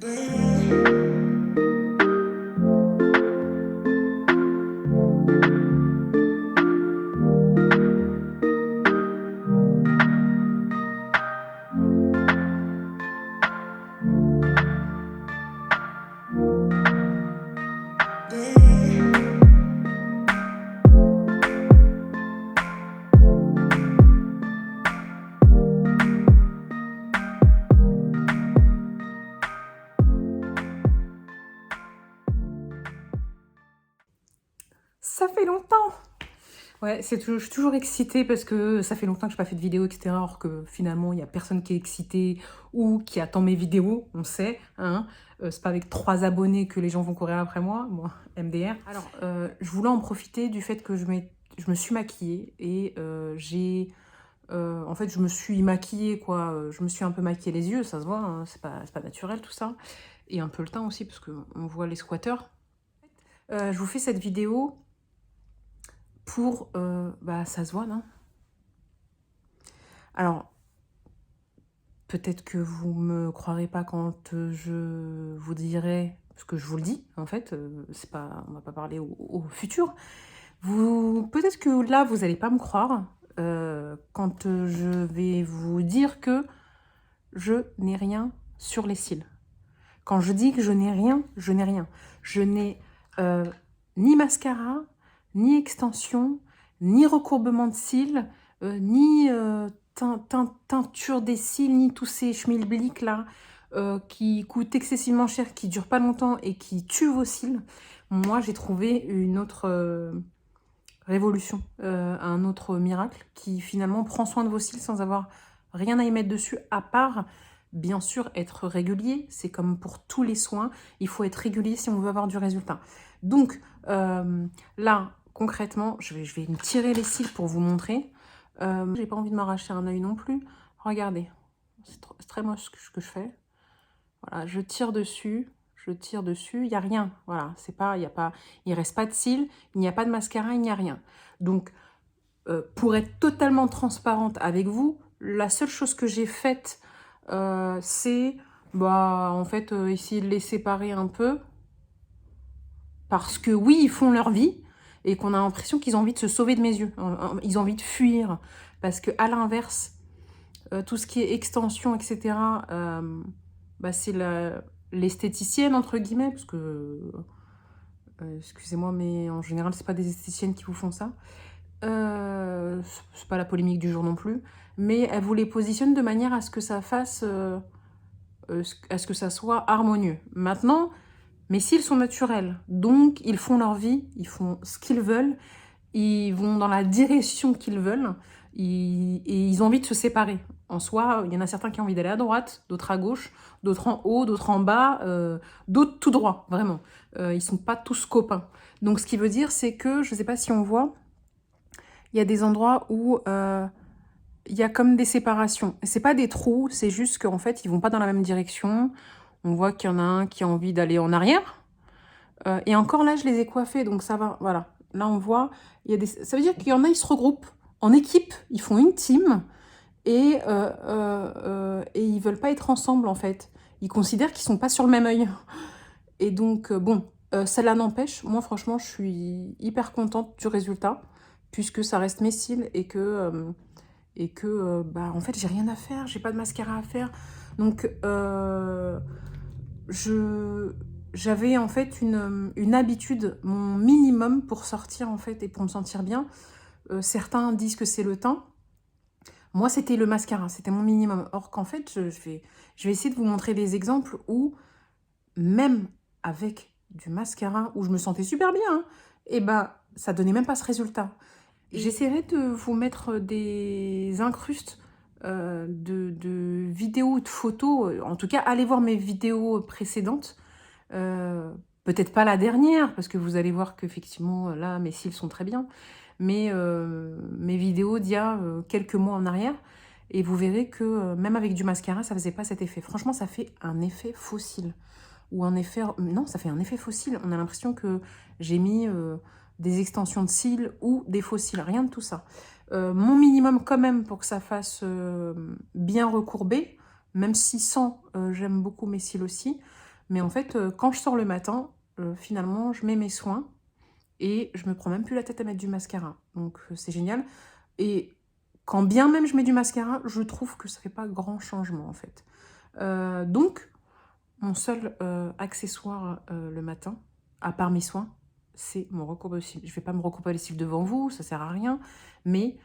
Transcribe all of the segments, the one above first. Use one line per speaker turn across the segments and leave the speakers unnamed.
Ça fait longtemps. Ouais, je suis toujours excitée parce que ça fait longtemps que je n'ai pas fait de vidéo, etc. Alors que finalement, il n'y a personne qui est excité ou qui attend mes vidéos, on sait. Hein. C'est pas avec 3 abonnés que les gens vont courir après moi, MDR. Alors, je voulais en profiter du fait que je me suis maquillée et en fait, je me suis maquillée, quoi. Je me suis un peu maquillée les yeux, ça se voit, hein, c'est pas naturel tout ça. Et un peu le teint aussi, parce qu'on voit les squatteurs. Je vous fais cette vidéo pour... ça se voit, non? Alors, peut-être que vous me croirez pas quand je vous dirai, parce que je vous le dis, en fait, c'est pas, on va pas parler au futur. Peut-être que là, vous allez pas me croire quand je vais vous dire que je n'ai rien sur les cils. Quand je dis que je n'ai rien, je n'ai rien. Je n'ai ni mascara, ni extension, ni recourbement de cils, ni teinture des cils, ni tous ces schmilblick là qui coûtent excessivement cher, qui durent pas longtemps et qui tuent vos cils. Moi, j'ai trouvé une autre révolution, un autre miracle qui finalement prend soin de vos cils sans avoir rien à y mettre dessus, à part, bien sûr, être régulier. C'est comme pour tous les soins, il faut être régulier si on veut avoir du résultat. Donc, là, concrètement, je vais me tirer les cils pour vous montrer. J'ai pas envie de m'arracher un œil non plus. Regardez, c'est très moche ce que je fais. Voilà, je tire dessus, il n'y a rien. Voilà, il reste pas de cils, il n'y a pas de mascara, il n'y a rien. Donc, pour être totalement transparente avec vous, la seule chose que j'ai faite, c'est, en fait, essayer de les séparer un peu. Parce que oui, ils font leur vie et qu'on a l'impression qu'ils ont envie de se sauver de mes yeux. Ils ont envie de fuir. Parce que à l'inverse, tout ce qui est extension, etc., c'est l'esthéticienne, entre guillemets, parce que, excusez-moi, mais en général, c'est pas des esthéticiennes qui vous font ça. C'est pas la polémique du jour non plus, mais elle vous les positionne de manière à ce que ça fasse, à ce que ça soit harmonieux. Maintenant, mes cils sont naturels, donc ils font leur vie, ils font ce qu'ils veulent, ils vont dans la direction qu'ils veulent, et ils ont envie de se séparer. En soi, il y en a certains qui ont envie d'aller à droite, d'autres à gauche, d'autres en haut, d'autres en bas, d'autres tout droit, vraiment. Ils sont pas tous copains. Donc ce qui veut dire, c'est que, je sais pas si on voit, il y a des endroits où il y a comme des séparations. C'est pas des trous, c'est juste qu'en fait, ils vont pas dans la même direction. On voit qu'il y en a un qui a envie d'aller en arrière. Et encore là, je les ai coiffés, donc ça va. Voilà. Là, on voit, ça veut dire qu'il y en a, ils se regroupent en équipe, ils font une team et ils veulent pas être ensemble, en fait. Ils considèrent qu'ils sont pas sur le même œil. Et donc, cela n'empêche, moi, franchement, je suis hyper contente du résultat, puisque ça reste mes cils et que en fait, j'ai rien à faire, j'ai pas de mascara à faire. Donc, j'avais en fait une habitude, mon minimum pour sortir en fait et pour me sentir bien. Certains disent que c'est le teint. Moi, c'était le mascara, c'était mon minimum. Or qu'en fait, je vais essayer de vous montrer des exemples où, même avec du mascara, où je me sentais super bien, hein, et ça donnait même pas ce résultat. J'essaierai de vous mettre des incrustes de vidéos ou de photos. En tout cas, allez voir mes vidéos précédentes. Peut-être pas la dernière, parce que vous allez voir qu'effectivement, là, mes cils sont très bien. Mais mes vidéos d'il y a quelques mois en arrière. Et vous verrez que même avec du mascara, ça faisait pas cet effet. Franchement, ça fait un effet fossile. Ou un effet... Non, ça fait un effet fossile. On a l'impression que j'ai mis des extensions de cils ou des faux cils. Rien de tout ça. Mon minimum quand même pour que ça fasse bien recourbé, même si sans, j'aime beaucoup mes cils aussi. Mais en fait, quand je sors le matin, finalement, je mets mes soins et je me prends même plus la tête à mettre du mascara. Donc, c'est génial. Et quand bien même je mets du mascara, je trouve que ça fait pas grand changement, en fait. Donc, mon seul accessoire le matin, à part mes soins, c'est mon recourbe de cils. Je vais pas me recourber les cils devant vous, ça sert à rien. Mais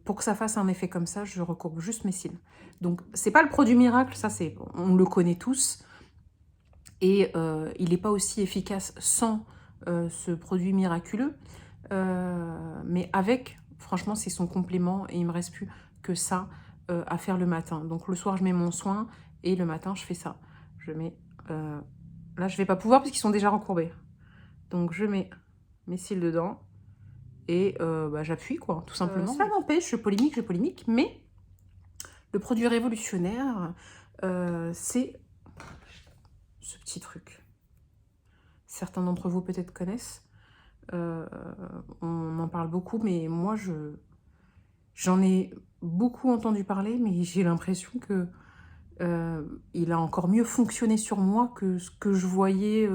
pour que ça fasse un effet comme ça, je recourbe juste mes cils. Donc, c'est pas le produit miracle, ça c'est, on le connaît tous. Et il n'est pas aussi efficace sans ce produit miraculeux. Mais avec, franchement, c'est son complément et il me reste plus que ça à faire le matin. Donc le soir, je mets mon soin et le matin, je fais ça. Je mets... là, je vais pas pouvoir parce qu'ils sont déjà recourbés. Donc je mets mes cils dedans et bah, j'appuie, quoi, tout simplement. Ça n'empêche, je polémique, mais le produit révolutionnaire, c'est ce petit truc. Certains d'entre vous peut-être connaissent. On en parle beaucoup, mais moi, j'en ai beaucoup entendu parler, mais j'ai l'impression que il a encore mieux fonctionné sur moi que ce que je voyais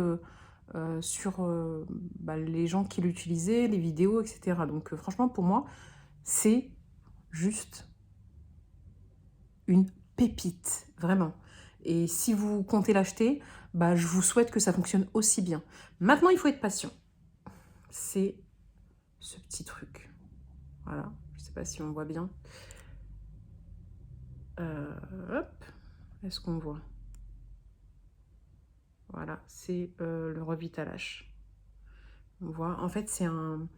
sur bah, les gens qui l'utilisaient, les vidéos, etc. Donc franchement, pour moi, c'est juste une pépite, vraiment. Et si vous comptez l'acheter, bah, je vous souhaite que ça fonctionne aussi bien. Maintenant, il faut être patient. C'est ce petit truc. Voilà, je sais pas si on voit bien. Hop, est-ce qu'on voit? Voilà, c'est le Revital-H. On voit, en fait, c'est un...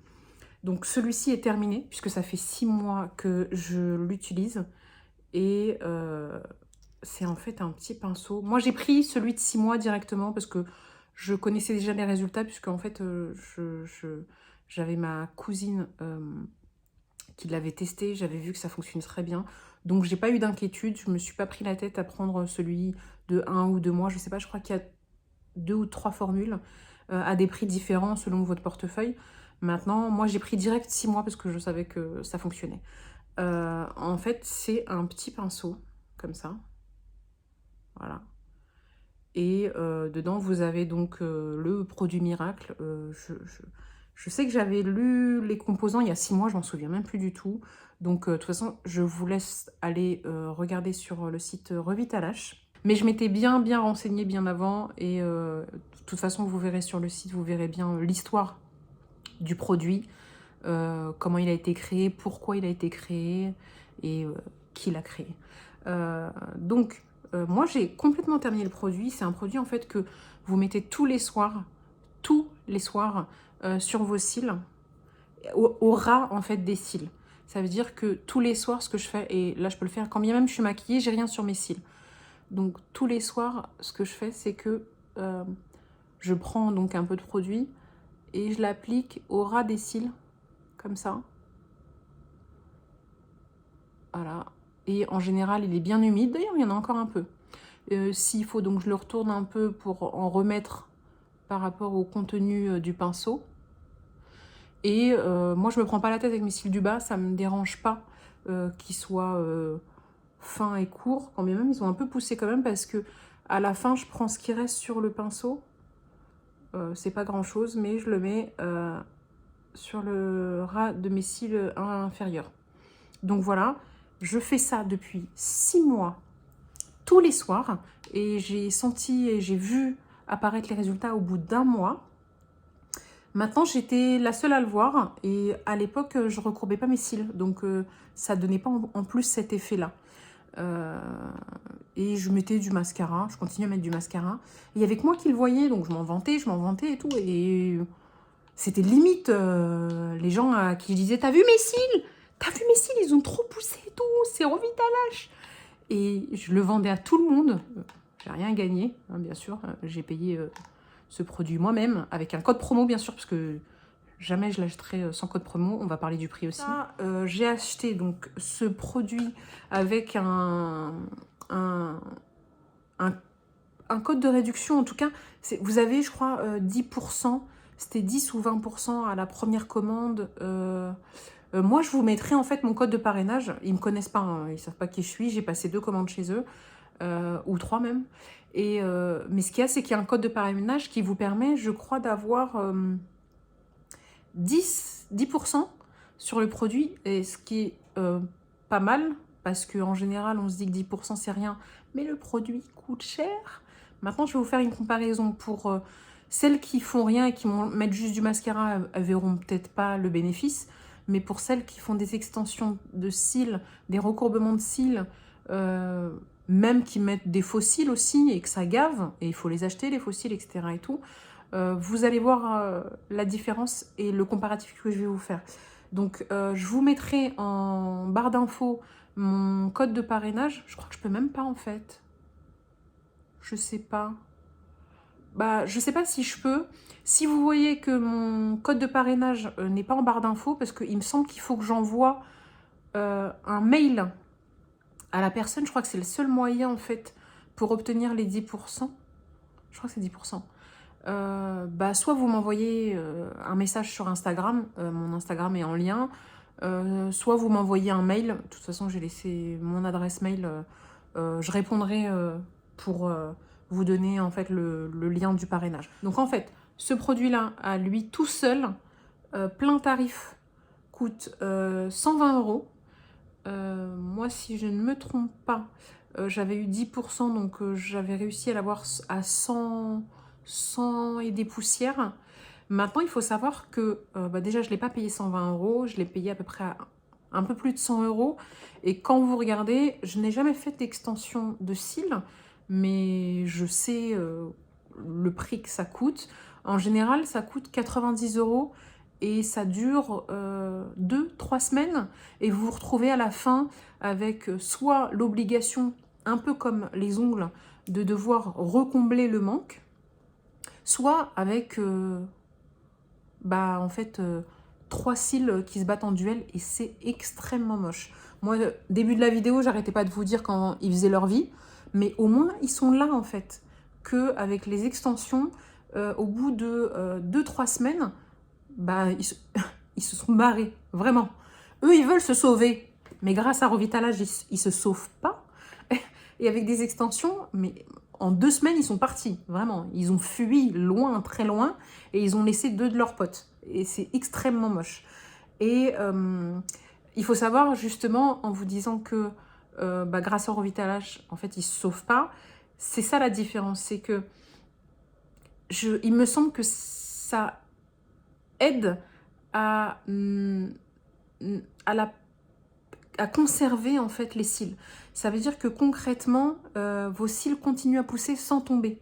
Donc, celui-ci est terminé, puisque ça fait 6 mois que je l'utilise. Et c'est en fait un petit pinceau. Moi, j'ai pris celui de 6 mois directement, parce que je connaissais déjà les résultats, puisque en fait, j'avais ma cousine qui l'avait testé, j'avais vu que ça fonctionnait très bien. Donc, j'ai pas eu d'inquiétude, je me suis pas pris la tête à prendre celui de 1 ou 2 mois, je sais pas, je crois qu'il y a 2 ou 3 formules à des prix différents selon votre portefeuille. Maintenant, moi, j'ai pris direct 6 mois parce que je savais que ça fonctionnait. En fait, c'est un petit pinceau, comme ça. Voilà. Et dedans, vous avez donc le produit miracle. Je sais que j'avais lu les composants il y a 6 mois, je m'en souviens même plus du tout. Donc, de toute façon, je vous laisse aller regarder sur le site Revital-H. Mais je m'étais bien renseignée bien avant. Et de toute façon, vous verrez sur le site, vous verrez bien l'histoire du produit, comment il a été créé, pourquoi il a été créé et qui l'a créé. Donc, moi, j'ai complètement terminé le produit. C'est un produit, en fait, que vous mettez tous les soirs, sur vos cils, au ras, en fait, des cils. Ça veut dire que tous les soirs, ce que je fais, et là, je peux le faire quand bien même je suis maquillée, j'ai rien sur mes cils. Donc, tous les soirs, ce que je fais, c'est que je prends donc un peu de produit et je l'applique au ras des cils, comme ça. Voilà. Et en général, il est bien humide. D'ailleurs, il y en a encore un peu. S'il faut, donc je le retourne un peu pour en remettre par rapport au contenu du pinceau. Et moi, je me prends pas la tête avec mes cils du bas. Ça me dérange pas qu'ils soient fins et courts. Quand bien même, ils ont un peu poussé quand même parce que à la fin, je prends ce qui reste sur le pinceau. C'est pas grand chose, mais je le mets sur le ras de mes cils inférieurs. Donc voilà, je fais ça depuis 6 mois, tous les soirs, et j'ai senti et j'ai vu apparaître les résultats au bout d'1 mois. Maintenant, j'étais la seule à le voir, et à l'époque, je recourbais pas mes cils, donc ça donnait pas en plus cet effet-là. Et je mettais du mascara, je continue à mettre du mascara. Et il y avait que moi qui le voyais, donc je m'en vantais et tout, et c'était limite les gens à qui je disais « T'as vu mes cils ? T'as vu mes cils ? Ils ont trop poussé et tout, c'est Revital-H !» Et je le vendais à tout le monde. J'ai rien gagné, hein, bien sûr. J'ai payé ce produit moi-même, avec un code promo, bien sûr, parce que jamais je l'achèterai sans code promo. On va parler du prix aussi. J'ai acheté donc ce produit avec un code de réduction. En tout cas, vous avez, je crois, 10%. C'était 10 ou 20% à la première commande. Moi, je vous mettrai en fait mon code de parrainage. Ils ne me connaissent pas, hein, ils ne savent pas qui je suis. J'ai passé 2 commandes chez eux. ou 3 même. Et, mais ce qu'il y a, c'est qu'il y a un code de parrainage qui vous permet, je crois, d'avoir 10% sur le produit, et ce qui est pas mal, parce qu'en général, on se dit que 10% c'est rien, mais le produit coûte cher. Maintenant, je vais vous faire une comparaison pour celles qui font rien et qui mettent juste du mascara, elles verront peut-être pas le bénéfice, mais pour celles qui font des extensions de cils, des recourbements de cils, même qui mettent des faux cils aussi et que ça gave, et il faut les acheter, les faux cils, etc. et tout, vous allez voir la différence et le comparatif que je vais vous faire. Donc, je vous mettrai en barre d'infos mon code de parrainage. Je crois que je peux même pas, en fait. Je sais pas. Bah, je sais pas si je peux. Si vous voyez que mon code de parrainage n'est pas en barre d'infos, parce qu'il me semble qu'il faut que j'envoie un mail à la personne. Je crois que c'est le seul moyen, en fait, pour obtenir les 10%. Je crois que c'est 10%. Bah, soit vous m'envoyez un message sur Instagram, mon Instagram est en lien, soit vous m'envoyez un mail. De toute façon, j'ai laissé mon adresse mail, je répondrai pour vous donner en fait le lien du parrainage. Donc en fait, ce produit-là, à lui tout seul, plein tarif, coûte 120 €. Moi, si je ne me trompe pas, j'avais eu 10%, donc j'avais réussi à l'avoir à 100 et des poussières. Maintenant, il faut savoir que bah déjà, je ne l'ai pas payé 120 €, je l'ai payé à peu près à un peu plus de 100 €. Et quand vous regardez, je n'ai jamais fait d'extension de cils, mais je sais le prix que ça coûte. En général, ça coûte 90 € et ça dure 2-3 semaines. Et vous vous retrouvez à la fin avec soit l'obligation, un peu comme les ongles, de devoir recombler le manque, soit avec bah en fait 3 cils qui se battent en duel, et c'est extrêmement moche. Moi, début de la vidéo, j'arrêtais pas de vous dire quand ils faisaient leur vie, mais au moins ils sont là en fait, que avec les extensions, au bout de 2-3 semaines, bah ils se sont barrés, vraiment. Eux, ils veulent se sauver, mais grâce à Revitalage, ils se sauvent pas. Et avec des extensions, mais en 2 semaines, ils sont partis, vraiment. Ils ont fui loin, très loin, et ils ont laissé 2 de leurs potes. Et c'est extrêmement moche. Et il faut savoir, justement, en vous disant que bah, grâce au Revitalage, en fait, ils se sauvent pas. C'est ça la différence, c'est que il me semble que ça aide à, à conserver en fait les cils. Ça veut dire que concrètement, vos cils continuent à pousser sans tomber.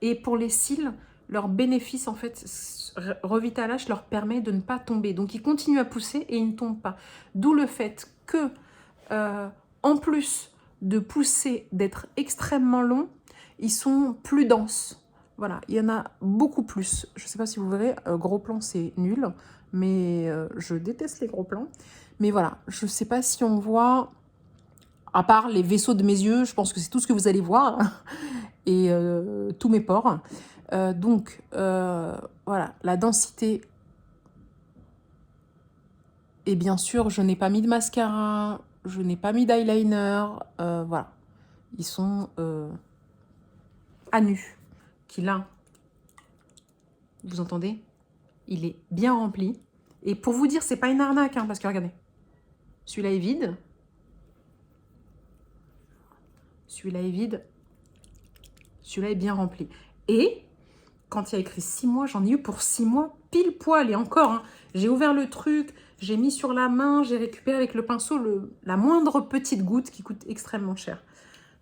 Et pour les cils, leur bénéfice en fait, Revitalage leur permet de ne pas tomber. Donc ils continuent à pousser et ils ne tombent pas. D'où le fait que, en plus de pousser, d'être extrêmement longs, ils sont plus denses. Voilà, il y en a beaucoup plus. Je ne sais pas si vous verrez, gros plan c'est nul, mais je déteste les gros plans. Mais voilà, je ne sais pas si on voit, à part les vaisseaux de mes yeux, je pense que c'est tout ce que vous allez voir, et tous mes pores. Donc, voilà, la densité. Et bien sûr, je n'ai pas mis de mascara, je n'ai pas mis d'eyeliner, voilà. Ils sont à nu. Qui là, vous entendez? Il est bien rempli. Et pour vous dire, c'est pas une arnaque, hein, parce que regardez, celui-là est vide. Celui-là est vide. Celui-là est bien rempli. Et quand il y a écrit 6 mois, j'en ai eu pour 6 mois pile poil. Et encore, hein, j'ai ouvert le truc, j'ai mis sur la main, j'ai récupéré avec le pinceau la moindre petite goutte qui coûte extrêmement cher.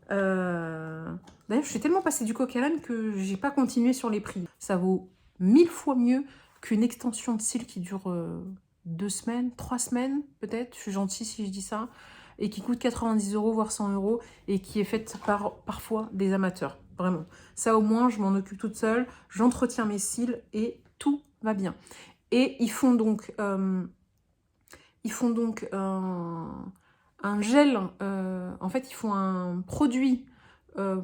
D'ailleurs, je suis tellement passée du coq à l'âne que j'ai pas continué sur les prix. Ça vaut 1000 fois mieux qu'une extension de cils qui dure 2 semaines, 3 semaines peut-être. Je suis gentille si je dis ça. Et qui coûte 90 €, voire 100 € et qui est faite par parfois des amateurs. Vraiment. Ça au moins, je m'en occupe toute seule. J'entretiens mes cils et tout va bien. Et ils font donc un gel, en fait ils font un produit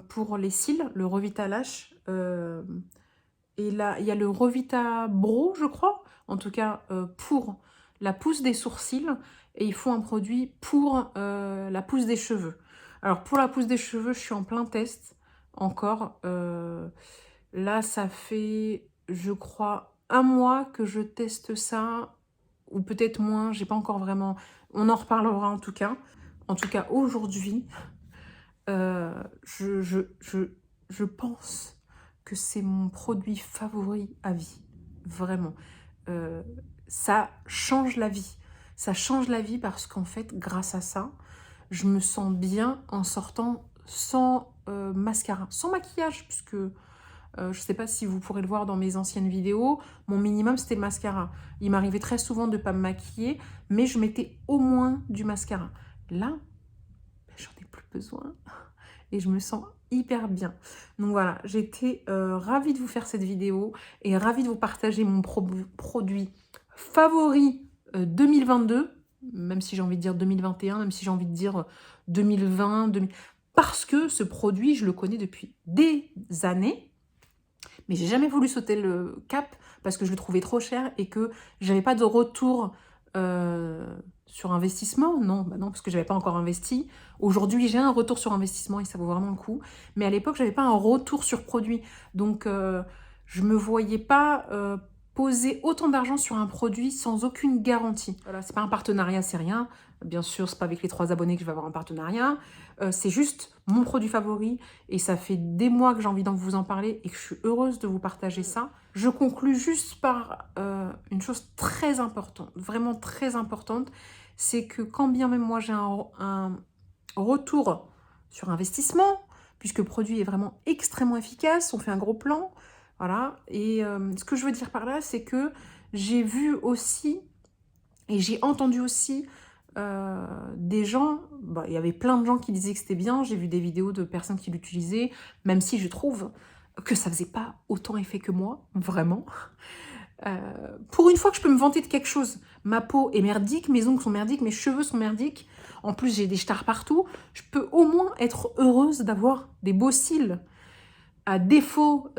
pour les cils, le Revitalage, et là il y a le Revita Bro, je crois, en tout cas pour la pousse des sourcils, et ils font un produit pour la pousse des cheveux. Alors, pour la pousse des cheveux, je suis en plein test encore. Là, ça fait, je crois, 1 mois que je teste ça, ou peut-être moins, j'ai pas encore vraiment... On en reparlera en tout cas. En tout cas, aujourd'hui, je pense que c'est mon produit favori à vie. Vraiment. Ça change la vie. Ça change la vie parce qu'en fait, grâce à ça, je me sens bien en sortant sans mascara, sans maquillage, puisque je ne sais pas si vous pourrez le voir dans mes anciennes vidéos, mon minimum c'était le mascara. Il m'arrivait très souvent de ne pas me maquiller, mais je mettais au moins du mascara. Là, j'en ai plus besoin et je me sens hyper bien. Donc voilà, j'étais ravie de vous faire cette vidéo et ravie de vous partager mon produit favori 2022, même si j'ai envie de dire 2021, même si j'ai envie de dire 2020, parce que ce produit, je le connais depuis des années, mais j'ai jamais voulu sauter le cap parce que je le trouvais trop cher et que j'avais pas de retour sur investissement. Non, bah non, parce que j'avais pas encore investi. Aujourd'hui, j'ai un retour sur investissement et ça vaut vraiment le coup. Mais à l'époque, j'avais pas un retour sur produit. Donc, je me voyais pas poser autant d'argent sur un produit sans aucune garantie. Voilà, c'est pas un partenariat, c'est rien. Bien sûr, c'est pas avec les 3 abonnés que je vais avoir un partenariat. C'est juste mon produit favori et ça fait des mois que j'ai envie d'en vous en parler et que je suis heureuse de vous partager ça. Je conclus juste par une chose très importante, vraiment très importante, c'est que quand bien même moi j'ai un retour sur investissement, puisque le produit est vraiment extrêmement efficace, on fait un gros plan, voilà. Et ce que je veux dire par là, c'est que j'ai vu aussi et j'ai entendu aussi des gens, bah, il y avait plein de gens qui disaient que c'était bien, j'ai vu des vidéos de personnes qui l'utilisaient, même si je trouve que ça faisait pas autant effet que moi, vraiment. Pour une fois que je peux me vanter de quelque chose, ma peau est merdique, mes ongles sont merdiques, mes cheveux sont merdiques, en plus j'ai des stars partout, je peux au moins être heureuse d'avoir des beaux cils. À défaut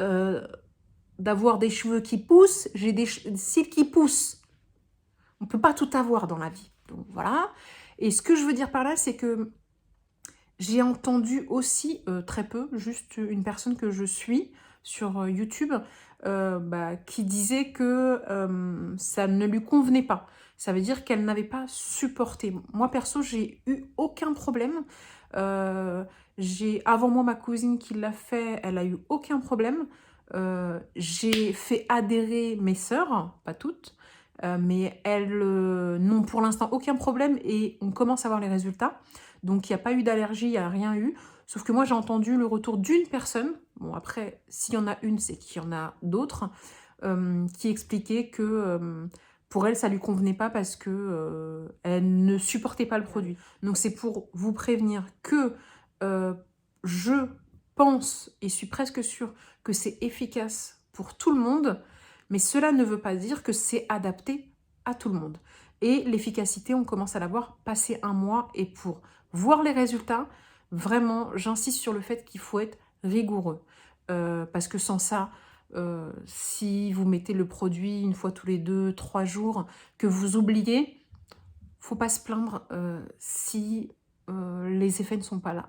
d'avoir des cheveux qui poussent, j'ai des cils qui poussent. On ne peut pas tout avoir dans la vie. Donc voilà. Et ce que je veux dire par là, c'est que j'ai entendu aussi, très peu, juste une personne que je suis sur YouTube, qui disait que ça ne lui convenait pas. Ça veut dire qu'elle n'avait pas supporté. Moi, perso, j'ai eu aucun problème. Avant moi, ma cousine qui l'a fait, elle a eu aucun problème. J'ai fait adhérer mes sœurs, pas toutes, mais elles n'ont pour l'instant aucun problème et on commence à voir les résultats. Donc il n'y a pas eu d'allergie, il n'y a rien eu. Sauf que moi j'ai entendu le retour d'une personne, bon après s'il y en a une c'est qu'il y en a d'autres, qui expliquait que pour elle ça ne lui convenait pas parce que elle ne supportait pas le produit. Donc c'est pour vous prévenir que je pense et suis presque sûre que c'est efficace pour tout le monde, mais cela ne veut pas dire que c'est adapté à tout le monde. Et l'efficacité, on commence à la voir passer 1 mois et pour voir les résultats, vraiment, j'insiste sur le fait qu'il faut être rigoureux. Parce que sans ça, si vous mettez le produit une fois tous les 2-3 jours, que vous oubliez, faut pas se plaindre si les effets ne sont pas là.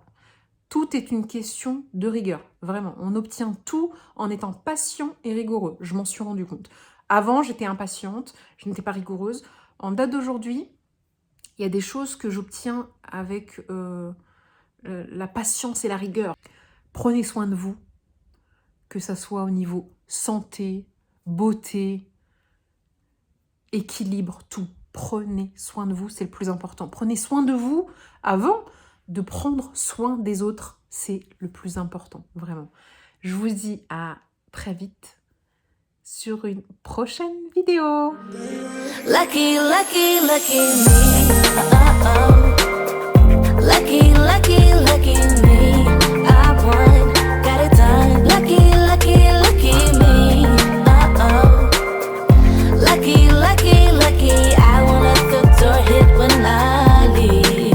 Tout est une question de rigueur, vraiment. On obtient tout en étant patient et rigoureux. Je m'en suis rendu compte. Avant, j'étais impatiente, je n'étais pas rigoureuse. En date d'aujourd'hui, il y a des choses que j'obtiens avec la patience et la rigueur. Prenez soin de vous, que ça soit au niveau santé, beauté, équilibre, tout. Prenez soin de vous, c'est le plus important. Prenez soin de vous avant de prendre soin des autres. C'est le plus important, vraiment. Je vous dis à très vite sur une prochaine vidéo. Lucky, lucky, lucky me. Lucky, lucky.